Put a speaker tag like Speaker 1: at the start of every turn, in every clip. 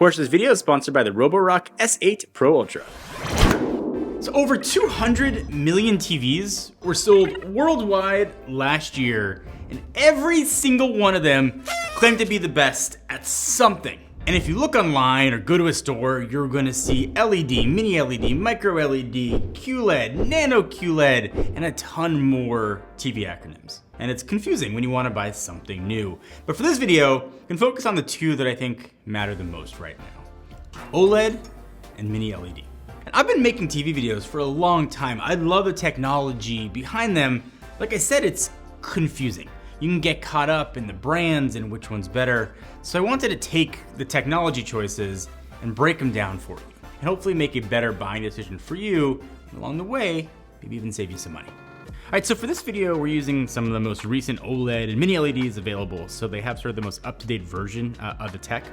Speaker 1: portion of this video is sponsored by the Roborock S8 Pro Ultra. So over 200 million TVs were sold worldwide last year, and every single one of them claimed to be the best at something. And if you look online or go to a store, you're gonna see LED, mini LED, micro LED, QLED, nano QLED, and a ton more TV acronyms. And it's confusing when you wanna buy something new. But for this video, we can focus on the two that I think matter the most right now: OLED and mini LED. And I've been making TV videos for a long time. I love the technology behind them. Like I said, it's confusing. You can get caught up in the brands and which one's better. So I wanted to take the technology choices and break them down for you, and hopefully make a better buying decision for you, and along the way, maybe even save you some money. All right, so for this video, we're using some of the most recent OLED and mini LEDs available, so they have sort of the most up-to-date version of the tech.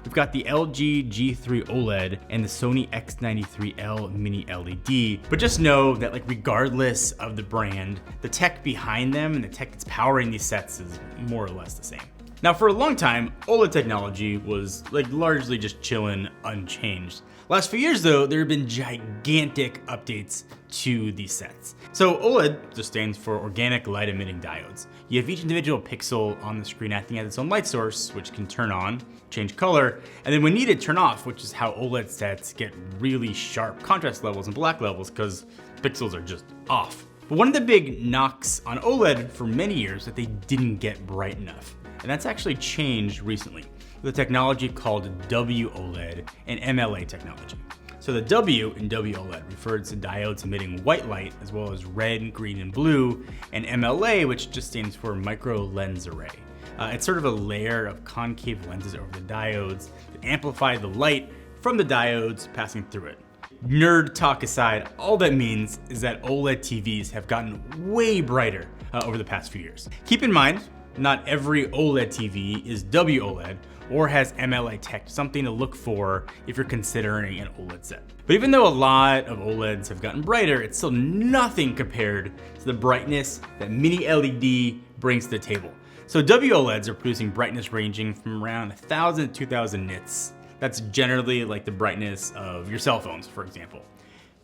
Speaker 1: We've got the LG G3 OLED and the Sony X93L mini LED, but just know that, like, regardless of the brand, the tech behind them and the tech that's powering these sets is more or less the same. Now, for a long time, OLED technology was largely just chillin', unchanged. Last few years though, there have been gigantic updates to these sets. So OLED just stands for organic light emitting diodes. You have each individual pixel on the screen acting as its own light source, which can turn on, change color, and then when needed, turn off, which is how OLED sets get really sharp contrast levels and black levels, because pixels are just off. But one of the big knocks on OLED for many years that they didn't get bright enough. And that's actually changed recently with a technology called WOLED and MLA technology. So the W in WOLED refers to diodes emitting white light as well as red, green, and blue, and MLA, which just stands for micro lens array. It's sort of a layer of concave lenses over the diodes that amplify the light from the diodes passing through it. Nerd talk aside, all that means is that OLED TVs have gotten way brighter over the past few years. Keep in mind, not every OLED TV is WOLED or has MLA tech, something to look for if you're considering an OLED set. But even though a lot of OLEDs have gotten brighter, it's still nothing compared to the brightness that mini LED brings to the table. So WOLEDs are producing brightness ranging from around 1,000 to 2,000 nits. That's generally like the brightness of your cell phones, for example.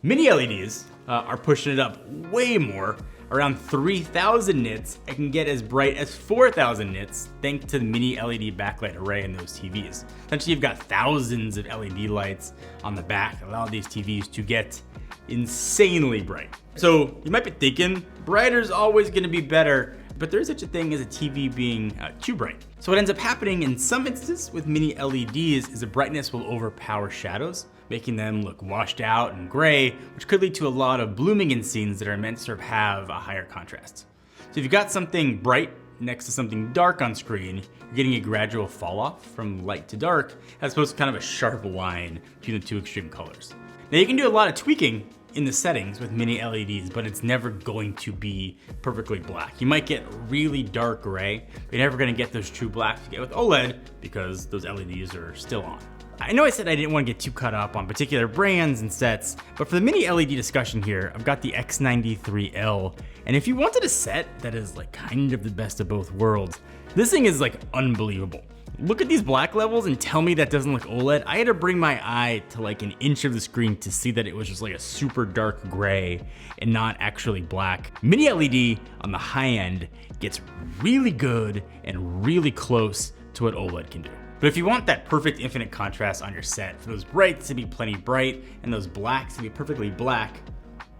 Speaker 1: Mini LEDs are pushing it up way more, around 3,000 nits. It can get as bright as 4,000 nits thanks to the mini LED backlight array in those TVs. Essentially, you've got thousands of LED lights on the back that allow these TVs to get insanely bright. So you might be thinking, brighter is always gonna be better, but there is such a thing as a TV being too bright. So what ends up happening in some instances with mini LEDs is the brightness will overpower shadows, making them look washed out and gray, which could lead to a lot of blooming in scenes that are meant to sort of have a higher contrast. So if you've got something bright next to something dark on screen, you're getting a gradual fall off from light to dark, as opposed to kind of a sharp line between the two extreme colors. Now you can do a lot of tweaking in the settings with mini LEDs, but it's never going to be perfectly black. You might get really dark gray, but you're never gonna get those true blacks you get with OLED because those LEDs are still on. I know I said I didn't want to get too caught up on particular brands and sets, but for the mini LED discussion here, I've got the X93L, and if you wanted a set that is like kind of the best of both worlds, this thing is like unbelievable. Look at these black levels and tell me that doesn't look OLED. I had to bring my eye to like an inch of the screen to see that it was just like a super dark gray and not actually black. Mini LED on the high end gets really good and really close to what OLED can do. But if you want that perfect infinite contrast on your set, for those brights to be plenty bright and those blacks to be perfectly black,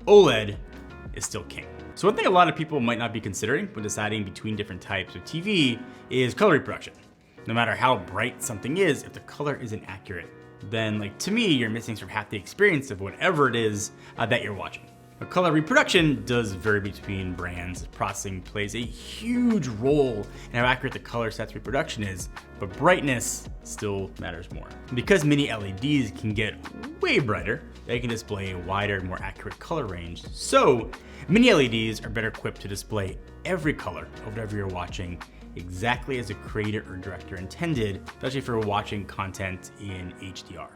Speaker 1: OLED is still king. So one thing a lot of people might not be considering when deciding between different types of TV is color reproduction. No matter how bright something is, if the color isn't accurate, then to me, you're missing sort of half the experience of whatever it is that you're watching. But color reproduction does vary between brands. Processing plays a huge role in how accurate the color set's reproduction is, but brightness still matters more. Because mini LEDs can get way brighter, they can display a wider, more accurate color range. So mini LEDs are better equipped to display every color of whatever you're watching exactly as a creator or director intended, especially if you're watching content in HDR.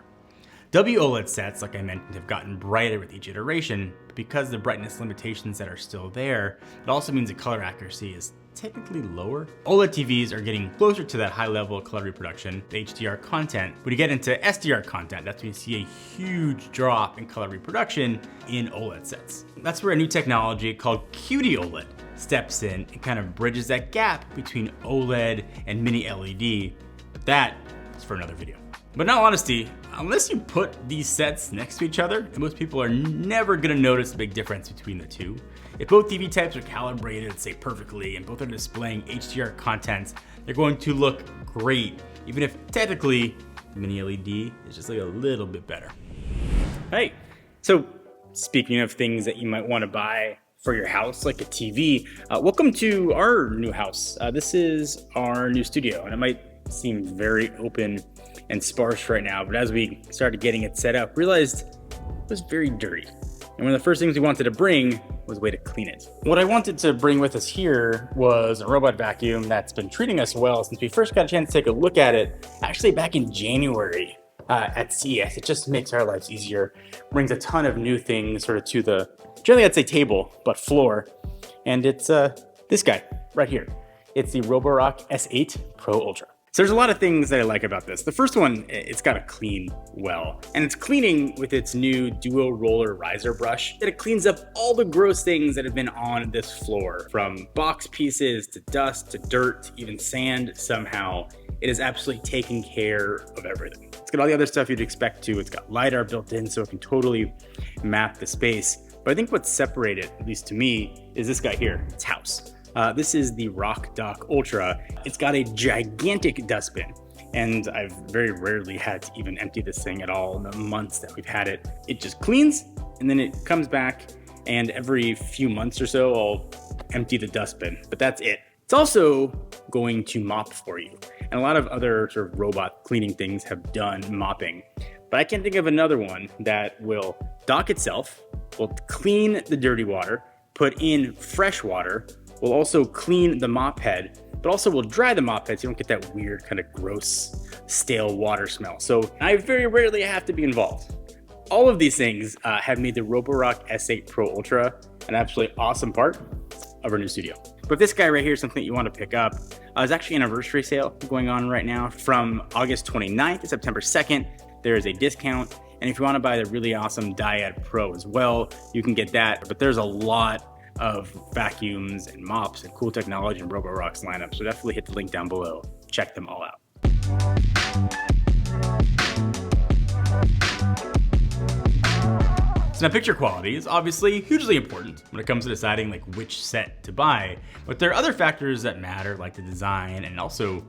Speaker 1: WOLED sets, like I mentioned, have gotten brighter with each iteration, but because the brightness limitations that are still there, it also means the color accuracy is technically lower. OLED TVs are getting closer to that high level of color reproduction, the HDR content. When you get into SDR content, that's when you see a huge drop in color reproduction in OLED sets. That's where a new technology called QD-OLED steps in and kind of bridges that gap between OLED and mini LED, but that is for another video. But in all honesty, unless you put these sets next to each other, most people are never gonna notice a big difference between the two. If both TV types are calibrated, say perfectly, and both are displaying HDR content, they're going to look great, even if technically mini LED is just like a little bit better. Hey, so speaking of things that you might wanna buy for your house, like a TV, welcome to our new house. This is our new studio, and it might seem very open and sparse right now, but as we started getting it set up, realized it was very dirty. And one of the first things we wanted to bring was a way to clean it. What I wanted to bring with us here was a robot vacuum that's been treating us well since we first got a chance to take a look at it, actually back in January at CES. It just makes our lives easier, brings a ton of new things sort of to the, generally I'd say table, but floor. And it's this guy right here. It's the Roborock S8 Pro Ultra. So there's a lot of things that I like about this. The first one, it's got to clean well. And it's cleaning with its new dual roller riser brush. That it cleans up all the gross things that have been on this floor, from box pieces to dust to dirt to even sand somehow. It is absolutely taking care of everything. It's got all the other stuff you'd expect to. It's got LiDAR built in so it can totally map the space. But I think what's separated, at least to me, is this guy here, its house. This is the RockDock Ultra. It's got a gigantic dustbin, and I've very rarely had to even empty this thing at all in the months that we've had it. It just cleans, and then it comes back, and every few months or so, I'll empty the dustbin, but that's it. It's also going to mop for you, and a lot of other sort of robot cleaning things have done mopping, but I can't think of another one that will dock itself, will clean the dirty water, put in fresh water, will also clean the mop head, but also will dry the mop head so you don't get that weird kind of gross, stale water smell. So I very rarely have to be involved. All of these things have made the Roborock S8 Pro Ultra an absolutely awesome part of our new studio. But this guy right here is something you want to pick up. There's actually an anniversary sale going on right now from August 29th to September 2nd. There is a discount. And if you want to buy the really awesome Dyad Pro as well, you can get that. But there's a lot of vacuums and mops and cool technology in Roborock's lineup. So definitely hit the link down below. Check them all out. So now picture quality is obviously hugely important when it comes to deciding like which set to buy, but there are other factors that matter, like the design and also,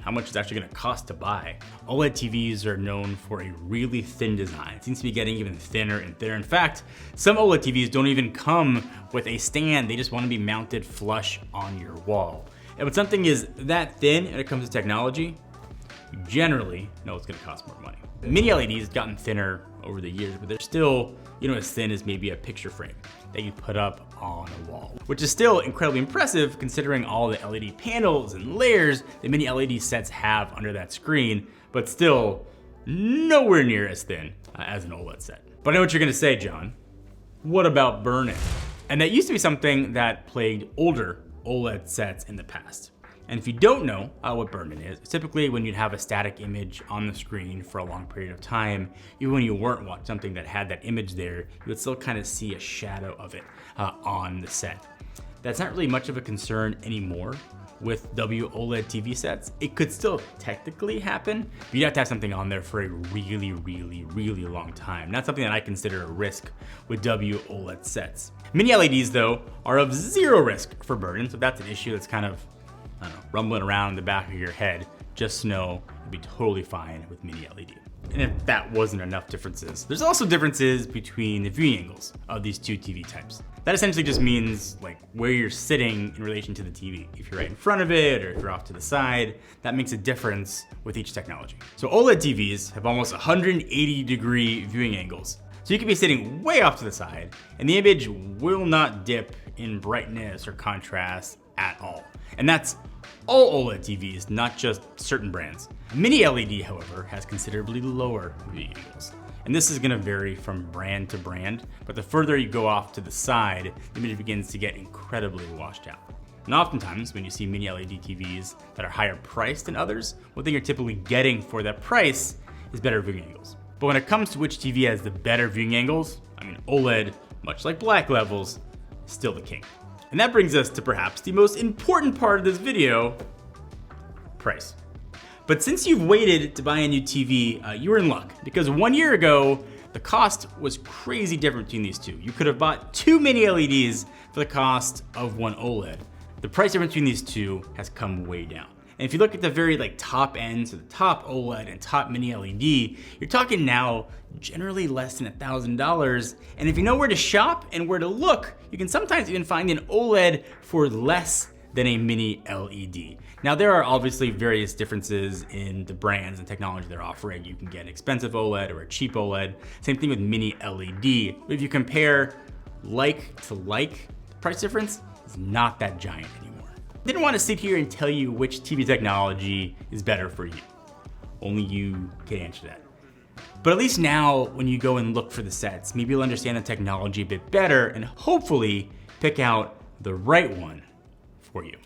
Speaker 1: how much it's actually gonna cost to buy. OLED TVs are known for a really thin design. It seems to be getting even thinner and thinner. In fact, some OLED TVs don't even come with a stand. They just wanna be mounted flush on your wall. And when something is that thin and it comes to technology, you generally know it's gonna cost more money. Mini LEDs have gotten thinner over the years, but they're still, as thin as maybe a picture frame that you put up on a wall, which is still incredibly impressive considering all the LED panels and layers that many LED sets have under that screen, but still nowhere near as thin as an OLED set. But I know what you're gonna say, John. What about burn-in? And that used to be something that plagued older OLED sets in the past. And if you don't know what burn-in is, it's typically when you'd have a static image on the screen for a long period of time, even when you weren't watching something that had that image there, you would still kind of see a shadow of it on the set. That's not really much of a concern anymore with WOLED TV sets. It could still technically happen, but you'd have to have something on there for a really, really, really long time. Not something that I consider a risk with WOLED sets. Mini LEDs though are of zero risk for burn-in, so that's an issue that's kind of rumbling around in the back of your head, just know you'll be totally fine with mini LED. And if that wasn't enough differences, there's also differences between the viewing angles of these two TV types. That essentially just means like where you're sitting in relation to the TV. If you're right in front of it or if you're off to the side, that makes a difference with each technology. So OLED TVs have almost 180-degree viewing angles. So you could be sitting way off to the side and the image will not dip in brightness or contrast at all. And that's all OLED TVs, not just certain brands. Mini LED, however, has considerably lower viewing angles. And this is gonna vary from brand to brand, but the further you go off to the side, the image begins to get incredibly washed out. And oftentimes, when you see mini LED TVs that are higher priced than others, one thing you're typically getting for that price is better viewing angles. But when it comes to which TV has the better viewing angles, OLED, much like black levels, is still the king. And that brings us to perhaps the most important part of this video, price. But since you've waited to buy a new TV, you're in luck, because 1 year ago, the cost was crazy different between these two. You could have bought 2 mini LEDs for the cost of 1 OLED. The price difference between these two has come way down. And if you look at the very top end, so the top OLED and top mini LED, you're talking now generally less than $1,000. And if you know where to shop and where to look, you can sometimes even find an OLED for less than a mini LED. Now there are obviously various differences in the brands and technology they're offering. You can get an expensive OLED or a cheap OLED. Same thing with mini LED. But if you compare like to like, the price difference is not that giant anymore. I didn't want to sit here and tell you which TV technology is better for you. Only you can answer that. But at least now, when you go and look for the sets, maybe you'll understand the technology a bit better and hopefully pick out the right one for you.